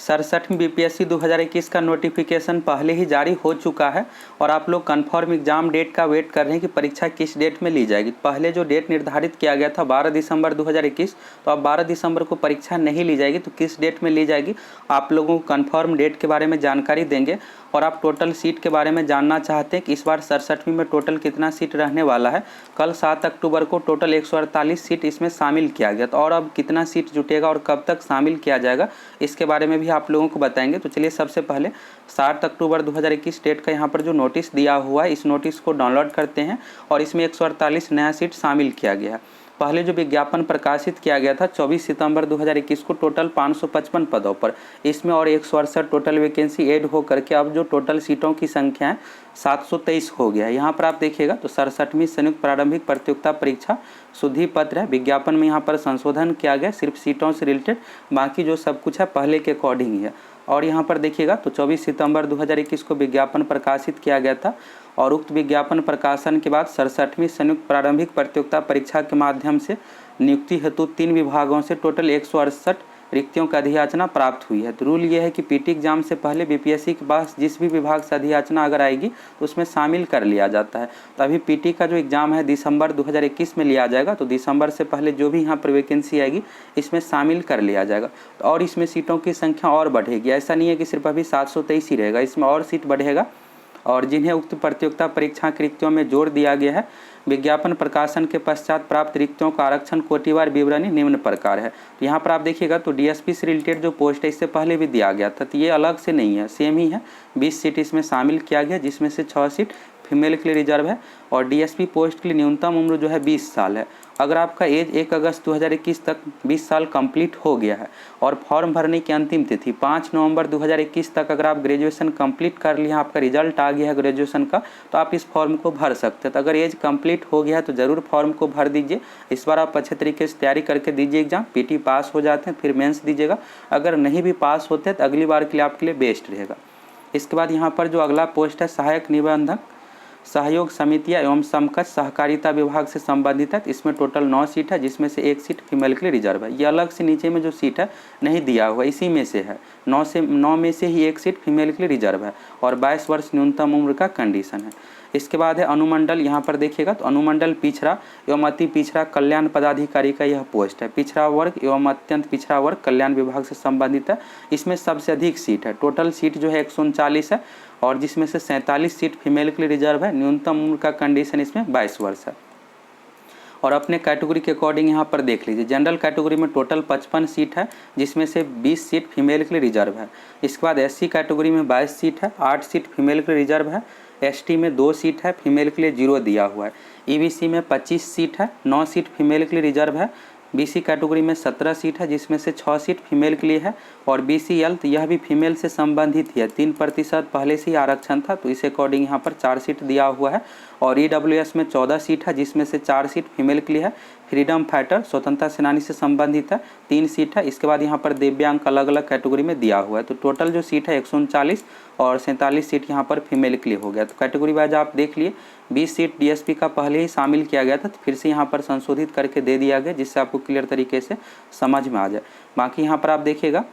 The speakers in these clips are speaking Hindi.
67वीं बीपीएससी 2021 का नोटिफिकेशन पहले ही जारी हो चुका है और आप लोग कंफर्म एग्जाम डेट का वेट कर रहे हैं कि परीक्षा किस डेट में ली जाएगी। पहले जो डेट निर्धारित किया गया था 12 दिसंबर 2021, तो अब 12 दिसंबर को परीक्षा नहीं ली जाएगी। तो किस डेट में ली जाएगी आप लोगों को कंफर्म डेट के बारे में जानकारी देंगे। और आप टोटल सीट के बारे में जानना चाहते हैं कि इस बार 67वीं में टोटल कितना सीट रहने वाला है। कल 7 अक्टूबर को टोटल 148 सीट इसमें शामिल किया गया, तो और अब कितना सीट जुटेगा और कब तक शामिल किया जाएगा इसके बारे में भी आप लोगों को बताएंगे। तो चलिए सबसे पहले 7 अक्टूबर 2021 डेट का यहाँ पर जो नोटिस दिया हुआ है इस नोटिस को डाउनलोड करते हैं और इसमें 148 नया सीट शामिल किया गया है। पहले जो विज्ञापन प्रकाशित किया गया था 24 सितंबर 2021 को टोटल 555 पदों पर, इसमें और 168 टोटल वैकेंसी ऐड हो करके अब जो टोटल सीटों की संख्या है 723 हो गया है। यहाँ पर आप देखिएगा तो 67वीं संयुक्त प्रारंभिक प्रतियोगिता परीक्षा शुद्धि पत्र है। विज्ञापन में यहाँ पर संशोधन किया गया सिर्फ सीटों से रिलेटेड, बाकी जो सब कुछ है पहले के अकॉर्डिंग ही है। और यहाँ पर देखिएगा तो 24 सितंबर 2021 को विज्ञापन प्रकाशित किया गया था और उक्त विज्ञापन प्रकाशन के बाद 67वीं संयुक्त प्रारंभिक प्रतियोगिता परीक्षा के माध्यम से नियुक्ति हेतु 3 विभागों से टोटल 168 रिक्तियों का अधियाचना प्राप्त हुई है। तो रूल ये है कि पीटी एग्जाम से पहले बीपीएससी के पास जिस भी विभाग से अधियाचना अगर आएगी तो उसमें शामिल कर लिया जाता है। तो अभी पीटी का जो एग्ज़ाम है दिसंबर 2021 में लिया जाएगा, तो दिसंबर से पहले जो भी यहाँ पर वैकेंसी आएगी इसमें शामिल कर लिया जाएगा। तो और इसमें सीटों की संख्या और बढ़ेगी, ऐसा नहीं है कि सिर्फ अभी 723 ही रहेगा, इसमें और सीट बढ़ेगा। और जिन्हें उक्त प्रतियोगिता परीक्षा की रिक्तियों में जोड़ दिया गया है, विज्ञापन प्रकाशन के पश्चात प्राप्त रिक्तियों का आरक्षण कोटिवार विवरणी निम्न प्रकार है। तो यहाँ पर आप देखिएगा तो डीएसपी से रिलेटेड जो पोस्ट है इससे पहले भी दिया गया था, तो ये अलग से नहीं है, सेम ही है। 20 सीट इसमें शामिल किया गया जिसमें से 6 सीट फीमेल के लिए रिजर्व है और डीएसपी पोस्ट के लिए न्यूनतम उम्र जो है 20 साल है। अगर आपका एज 1 अगस्त 2021 तक 20 साल कंप्लीट हो गया है और फॉर्म भरने की अंतिम तिथि 5 नवंबर 2021 तक अगर आप ग्रेजुएशन कंप्लीट कर लिया, आपका रिजल्ट आ गया है ग्रेजुएशन का, तो आप इस फॉर्म को भर सकते हैं। तो अगर एज कंप्लीट हो गया है तो ज़रूर फॉर्म को भर दीजिए। इस बार आप अच्छे तरीके से तैयारी करके दीजिए एग्जाम, पीटी पास हो जाते हैं फिर मेंस दीजिएगा। अगर नहीं भी पास होते तो अगली बार के लिए आपके लिए बेस्ट रहेगा। इसके बाद यहाँ पर जो अगला पोस्ट है सहायक निबंधक सहयोग समितियां एवं समकक्ष सहकारिता विभाग से संबंधित है। इसमें टोटल 9 सीट है जिसमें से 1 सीट फीमेल के लिए रिजर्व है। ये अलग से नीचे में जो सीट है नहीं दिया हुआ, इसी में से है। 9 में से ही 1 सीट फीमेल के लिए रिजर्व है और 22 वर्ष न्यूनतम उम्र का कंडीशन है। इसके बाद है अनुमंडल, यहाँ पर देखिएगा तो अनुमंडल पिछड़ा एवं अति पिछड़ा कल्याण पदाधिकारी का यह पोस्ट है। पिछड़ा वर्ग एवं अत्यंत पिछड़ा वर्ग कल्याण विभाग से संबंधित है। इसमें सबसे अधिक सीट है, टोटल सीट जो है 139 है और जिसमें से 47 सीट फीमेल के लिए रिजर्व है। न्यूनतम उम्र का कंडीशन इसमें 22 वर्ष है। और अपने कैटेगरी के अकॉर्डिंग यहाँ पर देख लीजिए, जनरल कैटेगरी में टोटल 55 सीट है जिसमें से 20 सीट फीमेल के लिए रिजर्व है। इसके बाद एससी कैटेगरी में 22 सीट है, 8 सीट फीमेल के लिए रिजर्व है। एसटी में 2 सीट है, फीमेल के लिए 0 दिया हुआ है। ईबीसी में 25 सीट है, 9 सीट फीमेल के लिए रिजर्व है। बीसी कैटेगरी में 17 सीट है जिसमें से 6 सीट फीमेल के लिए है और बीसीएल तो यह भी फीमेल से संबंधित ही है, 3% पहले से ही आरक्षण था, तो इस अकॉर्डिंग यहाँ पर 4 सीट दिया हुआ है। और ईडब्ल्यूएस में 14 सीट है जिसमें से 4 सीट फीमेल के लिए है। फ्रीडम फाइटर स्वतंत्रता सेनानी से संबंधित है, 3 सीट है। इसके बाद यहाँ पर दिव्यांग अलग अलग कैटेगरी में दिया हुआ है। तो टोटल जो सीट है 139 और 47 सीट यहाँ पर फीमेल के लिए हो गया। तो कैटेगरी वाइज आप देख लिए 20 सीट डीएसपी का पहले ही शामिल किया गया था, तो फिर से यहाँ पर संशोधित करके दे दिया गया जिससे आपको क्लियर तरीके से समझ में आ जाए। बाकी यहाँ पर आप देखिएगा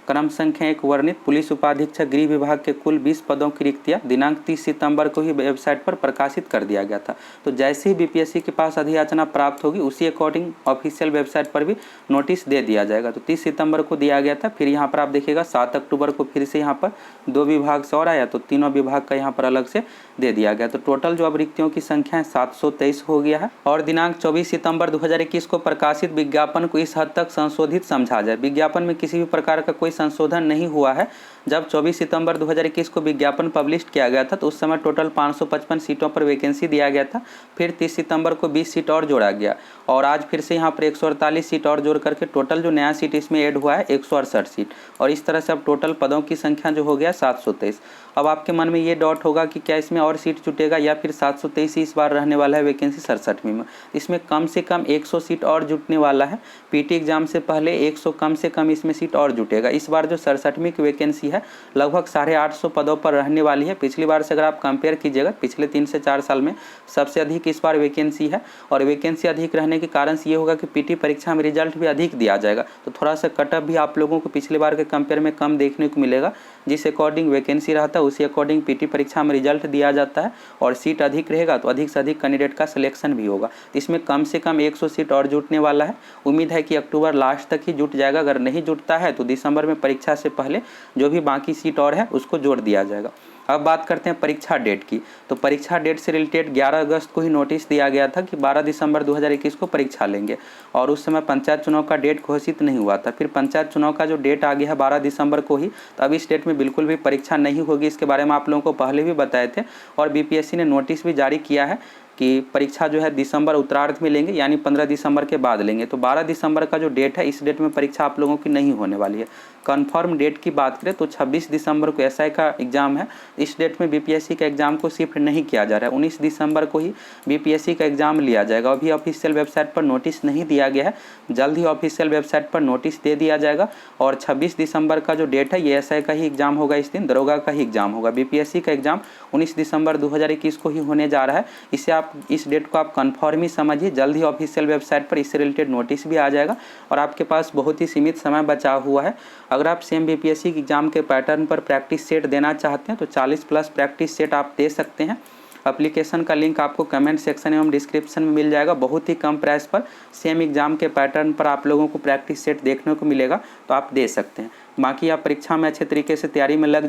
क्रम संख्या 1 वर्णित पुलिस उपाधीक्षक गृह विभाग के कुल 20 पदों की रिक्तियाँ दिनांक 30 सितंबर को ही वेबसाइट पर प्रकाशित कर दिया गया था। तो जैसे ही बीपीएससी के पास अधियाचना प्राप्त होगी उसी अकॉर्डिंग ऑफिशियल वेबसाइट पर भी नोटिस दे दिया जाएगा। तो 30 सितंबर को दिया गया था। फिर यहाँ पर आप देखिएगा 7 अक्टूबर को फिर से यहाँ पर 2 विभाग से और आया, तो तीनों विभाग का यहाँ पर अलग से दे दिया गया। तो टोटल जो अब रिक्तियों की संख्या है 723 हो गया है। और दिनांक 24 सितंबर 2021 को प्रकाशित विज्ञापन को इस हद तक संशोधित समझा जाए। विज्ञापन में किसी भी प्रकार का कोई संशोधन नहीं हुआ है। जब 24 सितंबर 2021 को विज्ञापन पब्लिश किया गया था तो उस समय टोटल 555 सीटों पर वैकेंसी दिया गया था। फिर 30 सितंबर को 20 सीट और जोड़ा गया और आज फिर से यहाँ पर 148 सीट और जोड़ करके टोटल जो नया सीट इसमें ऐड हुआ है 168 सीट। और इस तरह से अब टोटल पदों की संख्या जो हो गया 723। अब आपके मन में ये डाउट होगा कि क्या इसमें और सीट जुटेगा या फिर 723 इस बार रहने वाला है वैकेंसी 67वीं में। इसमें कम से कम 100 सीट और जुटने वाला है। पीटी एग्जाम से पहले 100 कम से कम इसमें सीट और जुटेगा। इस बार जो 67वीं की वैकेंसी है लगभग 850 पदों पर रहने वाली है। पिछली बार से अगर आप कंपेयर कीजिएगा पिछले 3 से 4 साल में सबसे अधिक इस बार वैकेंसी है। और वैकेंसी अधिक रहने के कारण से ये होगा कि पीटी परीक्षा में रिजल्ट भी अधिक दिया जाएगा, तो थोड़ा सा कटअप भी आप लोगों को पिछले बार के कंपेयर में कम देखने को मिलेगा। जिस अकॉर्डिंग वैकेंसी रहता है उसी अकॉर्डिंग पीटी परीक्षा में रिजल्ट दिया जाता है और सीट अधिक रहेगा तो अधिक से अधिक कैंडिडेट का सिलेक्शन भी होगा। इसमें कम से कम 100 सीट और जुटने वाला है। उम्मीद है कि अक्टूबर लास्ट तक ही जुट जाएगा। अगर नहीं जुटता है तो दिसंबर में परीक्षा से पहले जो भी बाकी सीट और है उसको जोड़ दिया जाएगा। अब बात करते हैं परीक्षा डेट की। तो परीक्षा डेट से रिलेटेड 11 अगस्त को ही नोटिस दिया गया था कि 12 दिसंबर 2021 को परीक्षा लेंगे और उस समय पंचायत चुनाव का डेट घोषित नहीं हुआ था। फिर पंचायत चुनाव का जो डेट आ गया है 12 दिसंबर को ही, तो अब इस डेट में बिल्कुल भी परीक्षा नहीं होगी। इसके बारे में आप लोगों को पहले भी बताए थे और बीपीएससी ने नोटिस भी जारी किया है कि परीक्षा जो है दिसंबर उत्तरार्ध में लेंगे, यानी 15 दिसंबर के बाद लेंगे। तो 12 दिसंबर का जो डेट है इस डेट में परीक्षा आप लोगों की नहीं होने वाली है। कंफर्म डेट की बात करें तो 26 दिसंबर को एसआई का एग्जाम है। इस डेट में बीपीएससी का एग्जाम को शिफ्ट नहीं किया जा रहा है। 19 दिसंबर को ही बीपीएससी का एग्जाम लिया जाएगा। अभी ऑफिशियल वेबसाइट पर नोटिस नहीं दिया गया है, जल्द ही ऑफिशियल वेबसाइट पर नोटिस दे दिया जाएगा। और 26 दिसंबर का जो डेट है ये एसआई का ही एग्जाम होगा, इस दिन दरोगा का ही एग्जाम होगा। बीपीएससी का एग्जाम 19 दिसंबर 2021 को ही होने जा रहा है। इसे आप इस डेट को आप कन्फर्म ही समझिए। जल्द ही ऑफिशियल वेबसाइट पर इससे रिलेटेड नोटिस भी आ जाएगा और आपके पास बहुत ही सीमित समय बचा हुआ है। अगर आप सेम बीपीएससी के एग्जाम के पैटर्न पर प्रैक्टिस सेट देना चाहते हैं तो 40+ प्रैक्टिस सेट आप दे सकते हैं। एप्लीकेशन का लिंक आपको कमेंट सेक्शन एवं डिस्क्रिप्शन में मिल जाएगा। बहुत ही कम प्राइस पर सेम एग्जाम के पैटर्न पर आप लोगों को प्रैक्टिस सेट देखने को मिलेगा, तो आप दे सकते हैं। बाकी आप परीक्षा में अच्छे तरीके से तैयारी में लग